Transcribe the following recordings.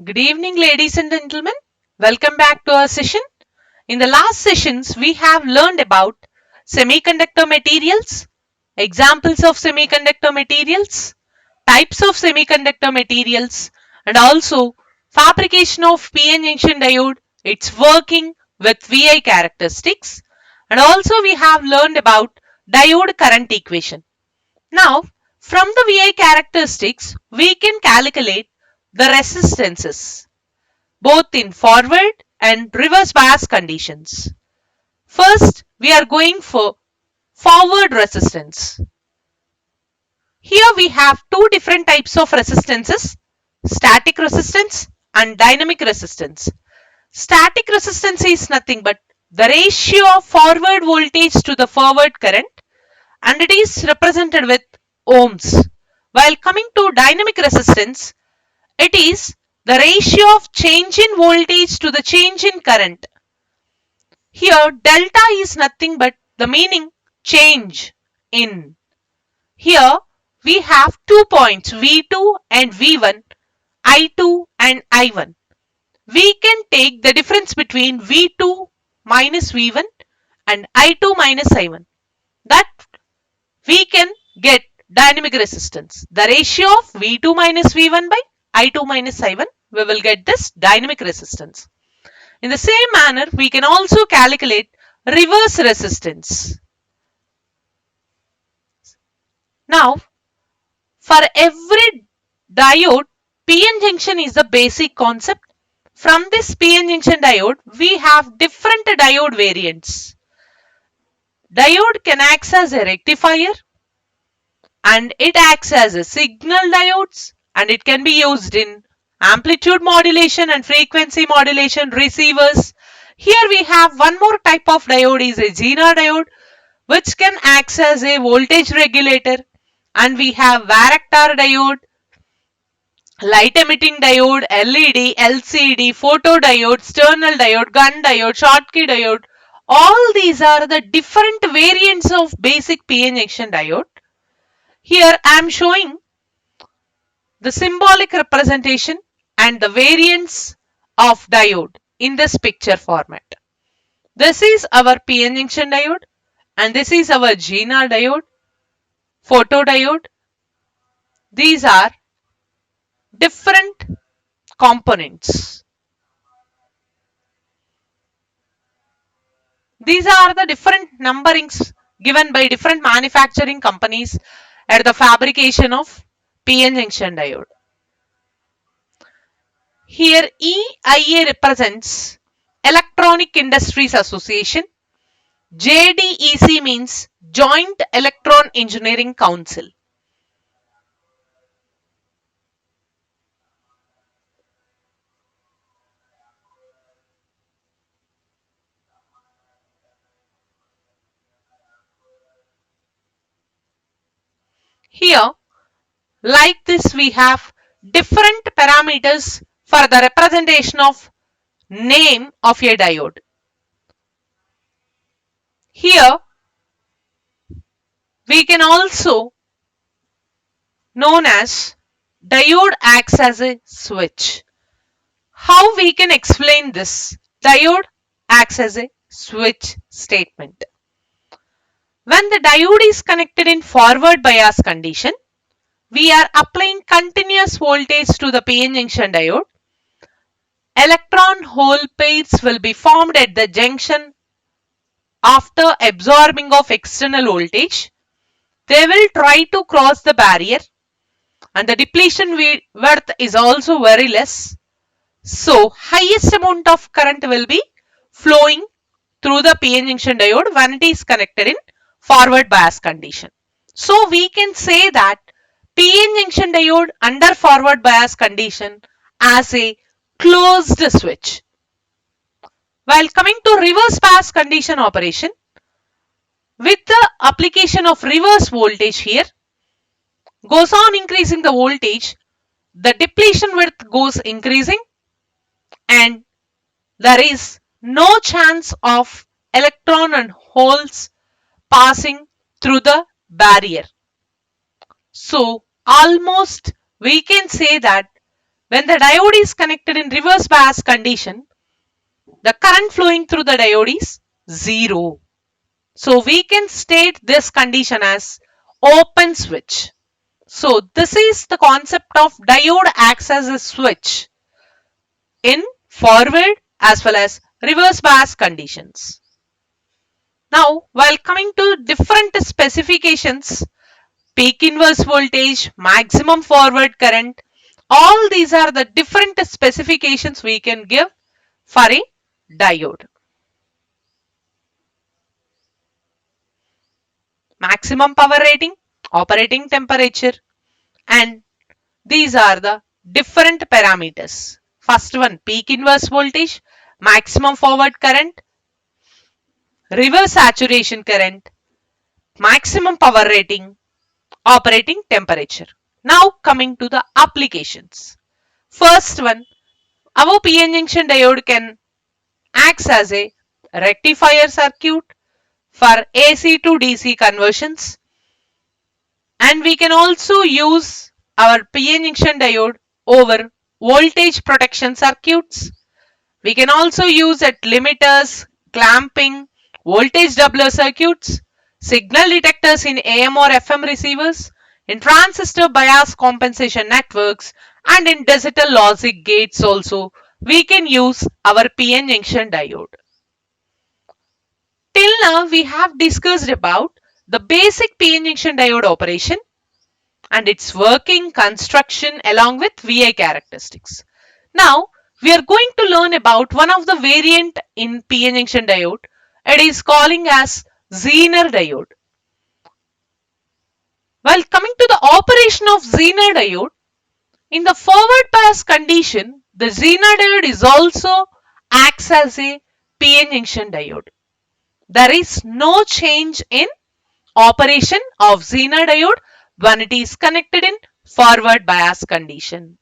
Good evening, ladies and gentlemen. Welcome back to our session. In the last sessions, we have learned about semiconductor materials, examples of semiconductor materials, types of semiconductor materials, and also fabrication of PN junction diode, its working with VI characteristics, and also we have learned about diode current equation. Now, from the VI characteristics, we can calculate the resistances both in forward and reverse bias conditions. First, we are going for forward resistance. Here we have two different types of resistances, static resistance and dynamic resistance. Static resistance is nothing but the ratio of forward voltage to the forward current, and it is represented with ohms. While coming to dynamic resistance, it is the ratio of change in voltage to the change in current. Here delta is nothing but the meaning change in. Here we have 2 points V2 and V1, I2 and I1. We can take the difference between V2 minus V1 and I2 minus I1. That we can get dynamic resistance. The ratio of V2 minus V1 by I2 minus I1, we will get this dynamic resistance. In the same manner, we can also calculate reverse resistance. Now, for every diode, PN junction is the basic concept. From this PN junction diode, we have different diode variants. Diode can act as a rectifier, and it acts as a signal diodes, and it can be used in amplitude modulation and frequency modulation receivers. Here we have one more type of diode is a Zener diode, which can act as a voltage regulator, and we have varactor diode, light emitting diode, LED, LCD, photodiode, external diode, gun diode, Schottky diode. All these are the different variants of basic PN junction diode. Here I am showing the symbolic representation and the variants of diode in this picture format. This is our PN junction diode, and this is our Zener diode, photodiode. These are different components. These are the different numberings given by different manufacturing companies at the fabrication of PN junction diode. Here EIA represents Electronic Industries Association. JDEC means Joint Electron Engineering Council. Here, like this, we have different parameters for the representation of name of a diode. Here, we can also known as diode acts as a switch. How we can explain this? Diode acts as a switch statement. When the diode is connected in forward bias condition, we are applying continuous voltage to the PN junction diode. Electron hole pairs will be formed at the junction after absorbing of external voltage. They will try to cross the barrier, and the depletion width is also very less. So highest amount of current will be flowing through the PN junction diode when it is connected in forward bias condition. So we can say that PN junction diode under forward bias condition as a closed switch. While coming to reverse bias condition operation, with the application of reverse voltage here, goes on increasing the voltage, the depletion width goes increasing, and there is no chance of electron and holes passing through the barrier. So almost we can say that When the diode is connected in reverse bias condition, the current flowing through the diode is 0. So we can state this condition as open switch. So this is the concept of diode acts as a switch in forward as well as reverse bias conditions. Now, while coming to different specifications, peak inverse voltage, maximum forward current, all these are the different specifications we can give for a diode. Maximum power rating, operating temperature, and these are the different parameters. First one, peak inverse voltage, maximum forward current, reverse saturation current, maximum power rating, operating temperature. Now coming to the applications. First one, our PN junction diode can act as a rectifier circuit for AC to DC conversions, and we can also use our PN junction diode over voltage protection circuits. We can also use at limiters, clamping, voltage doubler circuits, signal detectors in AM or FM receivers, in transistor bias compensation networks, and in digital logic gates also we can use our PN junction diode. Till now we have discussed about the basic PN junction diode operation and its working, construction along with VI characteristics. Now we are going to learn about one of the variant in PN junction diode. It is calling as Zener diode. While coming to the operation of Zener diode, in the forward bias condition, the Zener diode is also acts as a PN junction diode. There is no change in operation of Zener diode when it is connected in forward bias condition.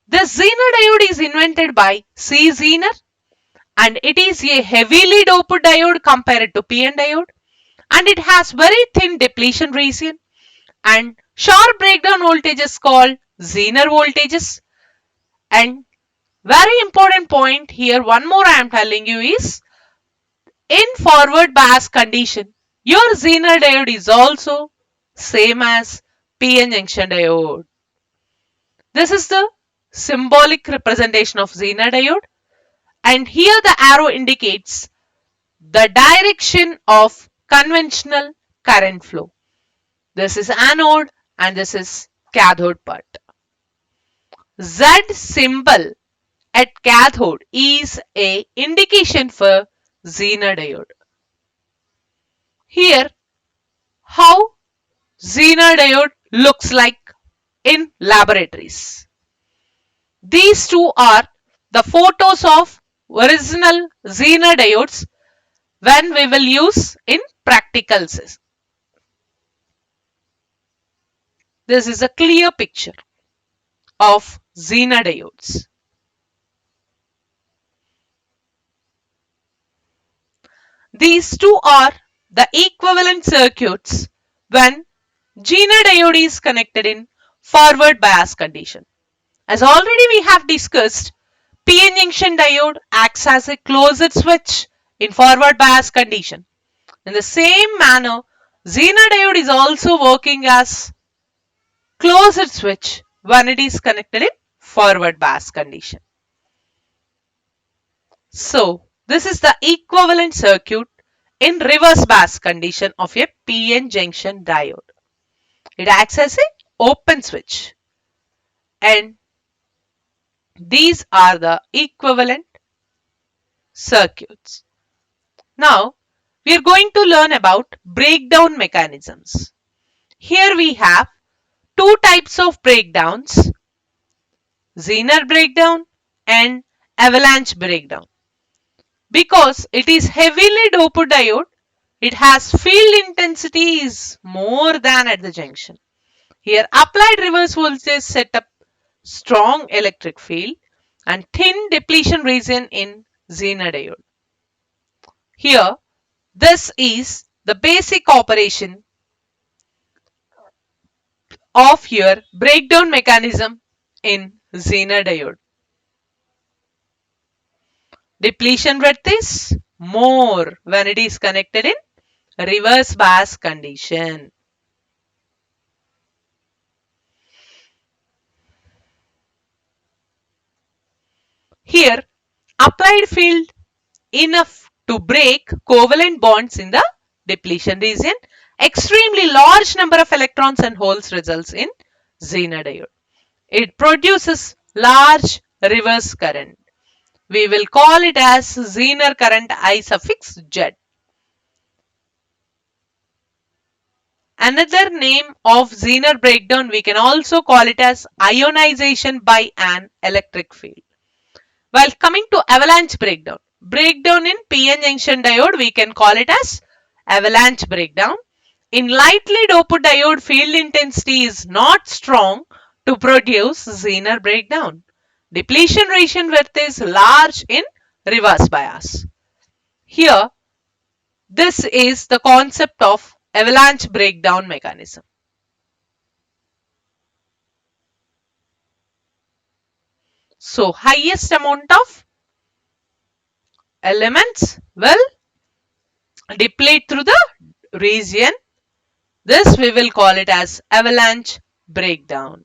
This Zener diode is invented by C. Zener, and it is a heavily doped diode compared to PN diode, and it has very thin depletion region and sharp breakdown voltages called Zener voltages. And very important point here, one more I am telling you is, in forward bias condition, your Zener diode is also same as PN junction diode. This is the symbolic representation of Zener diode, and here the arrow indicates the direction of conventional current flow. This is anode and this is cathode part. Z symbol at cathode is a indication for Zener diode. Here how Zener diode looks like in laboratories. These two are the photos of original Zener diodes when we will use in practicals. This is a clear picture of Zener diodes. These two are the equivalent circuits when Zener diode is connected in forward bias condition. As already we have discussed, PN junction diode acts as a closed switch in forward bias condition. In the same manner, Zener diode is also working as closed switch when it is connected in forward bias condition. So, this is the equivalent circuit in reverse bias condition of a PN junction diode. It acts as an open switch, and these are the equivalent circuits. Now, we are going to learn about breakdown mechanisms. Here we have two types of breakdowns, Zener breakdown and avalanche breakdown. Because it is heavily doped diode, it has field intensity is more than at the junction. Here applied reverse voltage set up strong electric field and thin depletion region in Zener diode. Here this is the basic operation of your breakdown mechanism in Zener diode. Depletion width is more when it is connected in reverse bias condition. Here, applied field enough to break covalent bonds in the depletion region. Extremely large number of electrons and holes results in Zener diode. It produces large reverse current. We will call it as Zener current I suffix Z. Another name of Zener breakdown, we can also call it as ionization by an electric field. While coming to avalanche breakdown, breakdown in PN junction diode, we can call it as avalanche breakdown. In lightly doped diode, field intensity is not strong to produce Zener breakdown. Depletion region width is large in reverse bias. Here, this is the concept of avalanche breakdown mechanism. So, highest amount of elements will deplete through the region. This we will call it as avalanche breakdown.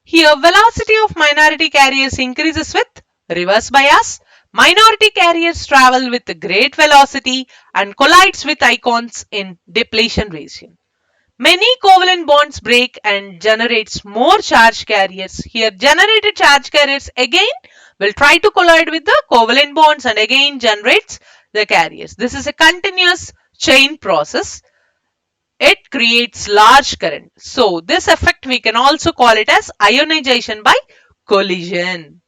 Here, velocity of minority carriers increases with reverse bias. Minority carriers travel with great velocity and collides with ions in depletion region. Many covalent bonds break and generates more charge carriers. Here, generated charge carriers again will try to collide with the covalent bonds and again generates the carriers. This is a continuous chain process. It creates large current. So this effect we can also call it as ionization by collision.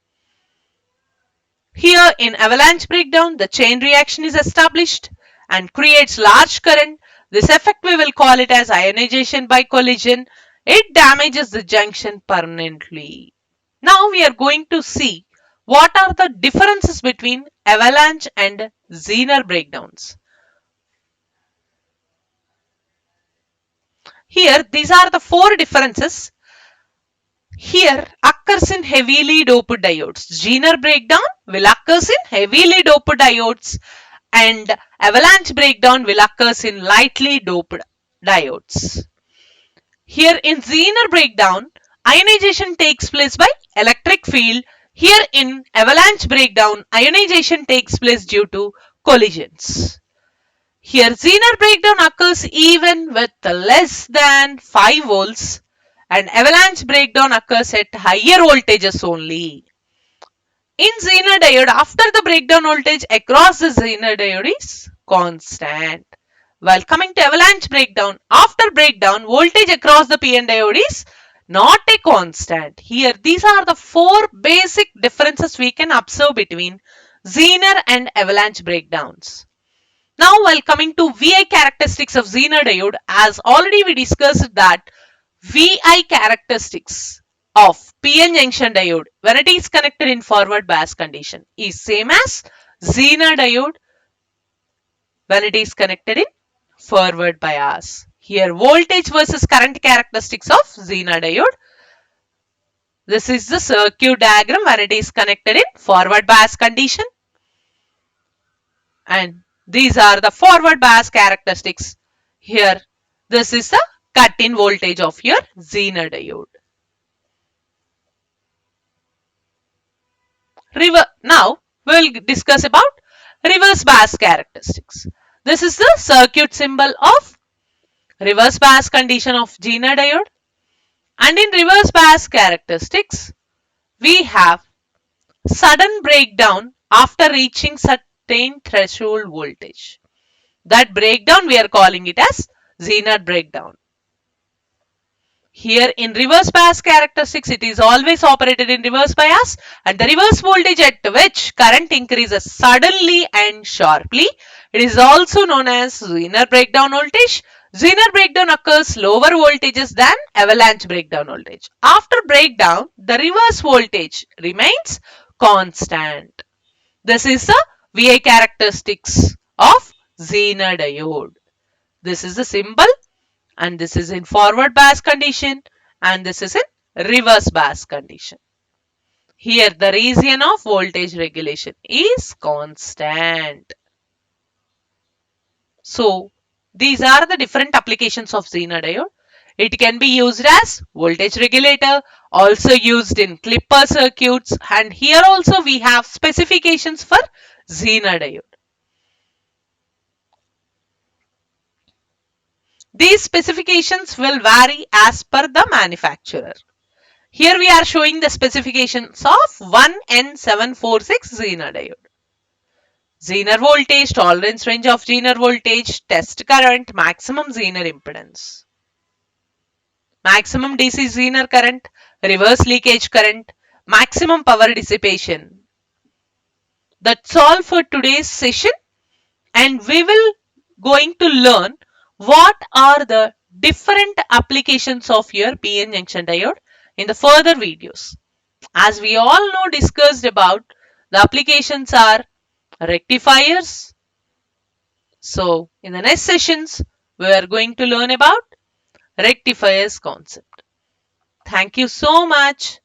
Here in avalanche breakdown, the chain reaction is established and creates large current. This effect we will call it as ionization by collision. It damages the junction permanently. Now we are going to see what are the differences between avalanche and Zener breakdowns. Here, these are the four differences. Here occurs in heavily doped diodes. Zener breakdown will occurs in heavily doped diodes and avalanche breakdown will occurs in lightly doped diodes. Here in Zener breakdown, ionization takes place by electric field. Here in avalanche breakdown, ionization takes place due to collisions. Here Zener breakdown occurs even with less than 5 volts and avalanche breakdown occurs at higher voltages only. In Zener diode, after the breakdown voltage across the Zener diode is constant. While coming to avalanche breakdown, after breakdown voltage across the PN diode is not a constant. Here these are the four basic differences we can observe between Zener and avalanche breakdowns. Now while coming to VI characteristics of Zener diode, as already we discussed that VI characteristics of PN junction diode when it is connected in forward bias condition is same as Zener diode when it is connected in forward bias. Here voltage versus current characteristics of Zener diode. This is the circuit diagram when it is connected in forward bias condition. And these are the forward bias characteristics. Here, this is the cut-in voltage of your Zener diode. Now, we will discuss about reverse bias characteristics. This is the circuit symbol of reverse bias condition of Zener diode. And in reverse bias characteristics, we have sudden breakdown after reaching certain threshold voltage. That breakdown we are calling it as Zener breakdown. Here in reverse bias characteristics, it is always operated in reverse bias and the reverse voltage at which current increases suddenly and sharply. It is also known as Zener breakdown voltage. Zener breakdown occurs lower voltages than avalanche breakdown voltage. After breakdown, the reverse voltage remains constant. This is the VI characteristics of Zener diode. This is the symbol and this is in forward bias condition, and this is in reverse bias condition. Here the region of voltage regulation is constant. So these are the different applications of Zener diode. It can be used as voltage regulator, also used in clipper circuits, and here also we have specifications for Zener diode. These specifications will vary as per the manufacturer. Here we are showing the specifications of 1N746 Zener diode. Zener voltage, tolerance range of Zener voltage, test current, maximum Zener impedance. Maximum DC Zener current, reverse leakage current, maximum power dissipation. That's all for today's session, and we will going to learn what are the different applications of your PN junction diode in the further videos. As we all know, discussed about, the applications are rectifiers. So in the next sessions, we are going to learn about rectifiers concept. Thank you so much.